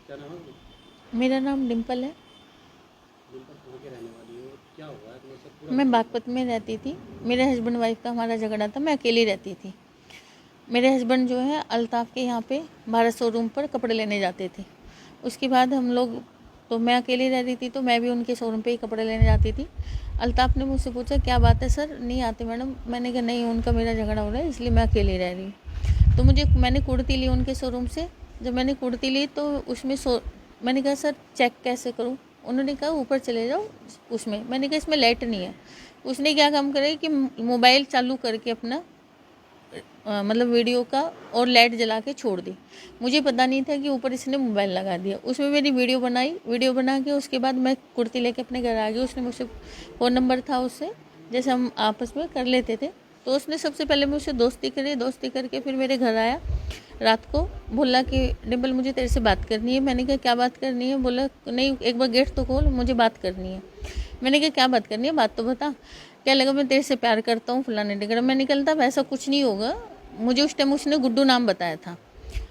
क्या नाम है? मेरा नाम डिम्पल है। डिम्पल कहाँ के रहने वाली हो? क्या हुआ है तुम्हें? सब पूरा मैं बताओ। बागपत में रहती थी। मेरे हस्बैंड वाइफ का हमारा झगड़ा था, मैं अकेली रहती थी। मेरे हस्बैंड जो है अल्ताफ़ के यहाँ पे भारत शोरूम पर कपड़े लेने जाते थे। उसके बाद हम लोग, तो मैं अकेली रह रही थी तो मैं भी उनके शोरूम पे ही कपड़े लेने जाती थी। अल्ताफ़ ने मुझसे पूछा क्या बात है सर, नहीं आते मैडम? मैंने कहा नहीं, उनका मेरा झगड़ा हो रहा है इसलिए मैं अकेली रह रही हूँ। तो मैंने कुर्ती ली उनके शोरूम से। जब मैंने कुर्ती ली तो उसमें मैंने कहा सर चेक कैसे करूँ? उन्होंने कहा ऊपर चले जाओ उसमें। मैंने कहा इसमें लाइट नहीं है। उसने क्या काम करे कि मोबाइल चालू करके अपना मतलब वीडियो का और लाइट जला के छोड़ दी। मुझे पता नहीं था कि ऊपर इसने मोबाइल लगा दिया। उसमें मेरी वीडियो बना के उसके बाद मैं कुर्ती लेके अपने घर आ गई। उसने मुझसे फ़ोन नंबर था उससे, जैसे हम आपस में कर लेते थे, तो उसने सबसे पहले मुझसे दोस्ती करी। दोस्ती करके फिर मेरे घर आया रात को, बोला कि डिम्पल मुझे तेरे से बात करनी है। मैंने कहा क्या बात करनी है? बोला नहीं एक बार गेट तो खोल, मुझे बात करनी है। मैंने कहा क्या बात करनी है, बात तो बता। क्या लगा मैं तेरे से प्यार करता हूँ फलाने टिकरा। मैं निकलता वैसा कुछ नहीं होगा। मुझे उस टाइम उसने गुड्डू नाम बताया था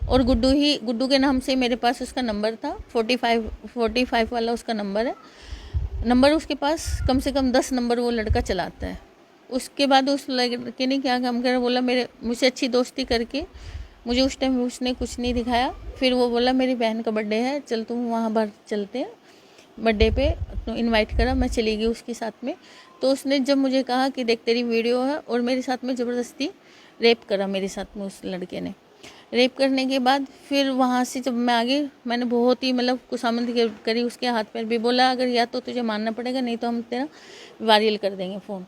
और गुड्डू के नाम से मेरे पास उसका नंबर था। 45 वाला उसका नंबर है। नंबर उसके पास कम से कम 10 नंबर वो लड़का चलाता है। उसके बाद उस लड़के ने क्या काम करा, बोला मेरे मुझसे अच्छी दोस्ती करके मुझे उस टाइम उसने कुछ नहीं दिखाया। फिर वो बोला मेरी बहन का बर्थडे है, चल तुम वहाँ बाहर चलते हैं बर्थडे पे। तो इनवाइट करा, मैं चली गई उसके साथ में। तो उसने जब मुझे कहा कि देख तेरी वीडियो है, और मेरे साथ में ज़बरदस्ती रेप करा मेरे साथ में उस लड़के ने। रेप करने के बाद फिर वहाँ से जब मैं आ गई, मैंने बहुत ही मतलब खुशामद करी उसके हाथ पैर भी। बोला अगर या तो तुझे मानना पड़ेगा, नहीं तो हम तेरा वायरल कर देंगे फ़ोन।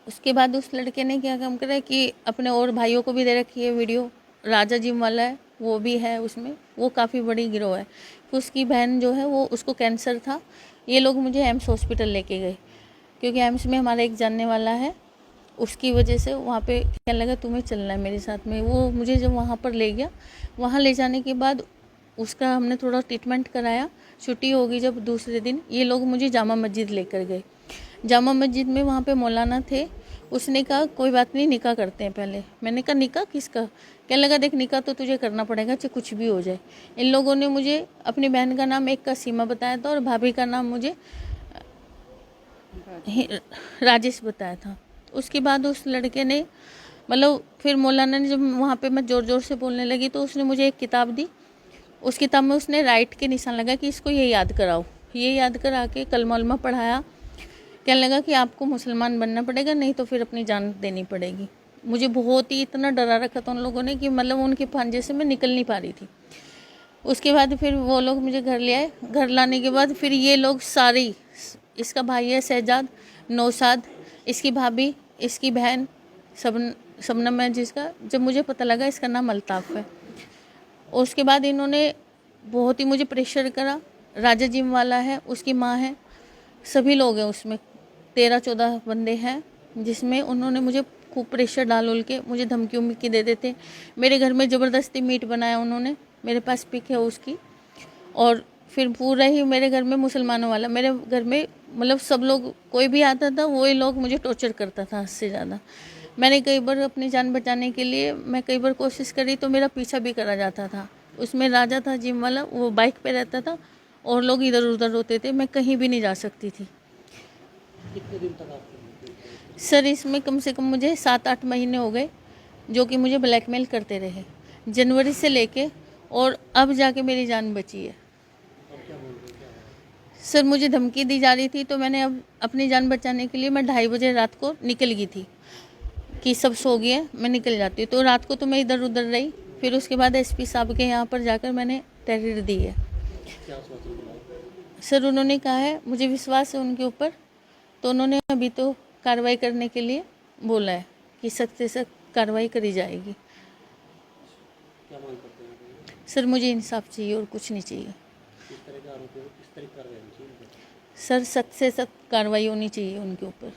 उसके बाद उस लड़के ने क्या काम करा कि अपने और भाइयों को भी दे रखी है वीडियो। राजा जिम वाला है वो भी है उसमें, वो काफ़ी बड़ी गिरोह है। फिर उसकी बहन जो है वो, उसको कैंसर था। ये लोग मुझे एम्स हॉस्पिटल लेके गए, क्योंकि एम्स में हमारा एक जानने वाला है। उसकी वजह से वहाँ पे कहने लगा तुम्हें चलना है मेरे साथ में। वो मुझे जब वहाँ पर ले गया, वहाँ ले जाने के बाद उसका हमने थोड़ा ट्रीटमेंट कराया। छुट्टी हो गई जब दूसरे दिन, ये लोग मुझे जामा मस्जिद लेकर गए। जामा मस्जिद में वहाँ पे मौलाना थे। उसने कहा कोई बात नहीं, निकाह करते हैं पहले। मैंने कहा निकाह किसका? कहने लगा देख निकाह तो तुझे करना पड़ेगा चाहे कुछ भी हो जाए। इन लोगों ने मुझे अपनी बहन का नाम एक का सीमा बताया था और भाभी का नाम मुझे राजेश बताया था। उसके बाद उस लड़के ने मतलब फिर मौलाना ने, जब वहाँ पे मैं ज़ोर ज़ोर से बोलने लगी तो उसने मुझे एक किताब दी। उस किताब में उसने राइट के निशान लगा कि इसको ये याद कराओ। ये याद करा के कलमा वलमा पढ़ाया। कहने लगा कि आपको मुसलमान बनना पड़ेगा, नहीं तो फिर अपनी जान देनी पड़ेगी। मुझे बहुत ही इतना डरा रखा था उन लोगों ने कि मतलब उनके पांजे से मैं निकल नहीं पा रही थी। उसके बाद फिर वो लोग मुझे घर ले आए। घर लाने के बाद फिर ये लोग सारे, इसका भाई है शहजाद, नौशाद, इसकी भाभी, इसकी बहन शबनम है जिसका, जब मुझे पता लगा इसका नाम अल्ताफ़ है। और उसके बाद इन्होंने बहुत ही मुझे प्रेशर करा। राजा जिम वाला है, उसकी माँ है, सभी लोग हैं उसमें, 13-14 बंदे हैं, जिसमें उन्होंने मुझे खूब प्रेशर डाल उल के मुझे धमकी उमकी दे देते। मेरे घर में ज़बरदस्ती मीट बनाया उन्होंने, मेरे पास पिक है उसकी। और फिर पूरा ही मेरे घर में मुसलमानों वाला, मेरे घर में मतलब सब लोग, कोई भी आता था वही लोग मुझे टॉर्चर करता था हद से ज़्यादा। मैंने कई बार अपनी जान बचाने के लिए मैं कई बार कोशिश करी तो मेरा पीछा भी करा जाता था। उसमें राजा था जिम वाला, वो बाइक पे रहता था और लोग इधर उधर होते थे, मैं कहीं भी नहीं जा सकती थी। कितने दिन तक आपको ब्लैकमेल किया? सर इसमें कम से कम मुझे 7-8 महीने हो गए जो कि मुझे ब्लैकमेल करते रहे, जनवरी से लेके, और अब जाके मेरी जान बची है। अब क्या बोल रहे हो, क्या है? सर मुझे धमकी दी जा रही थी, तो मैंने अब अपनी जान बचाने के लिए मैं 2:30 बजे रात को निकल गई थी कि सब सो गए, मैं निकल जाती हूँ। तो रात को तो मैं इधर उधर रही। फिर उसके बाद एसपी साहब के यहाँ पर जाकर मैंने तहरीर दी है। क्या आश्वासन मिला? सर उन्होंने कहा है, मुझे विश्वास है उनके ऊपर, तो उन्होंने अभी तो कार्रवाई करने के लिए बोला है कि सख्त से सख्त कार्रवाई करी जाएगी। क्या मांग करते हैं आप? सर मुझे इंसाफ चाहिए और कुछ नहीं चाहिए। किस तरह के आरोप है, किस तरह की कार्रवाई होनी चाहिए? सर सख्त से सख्त कार्रवाई होनी चाहिए उनके ऊपर।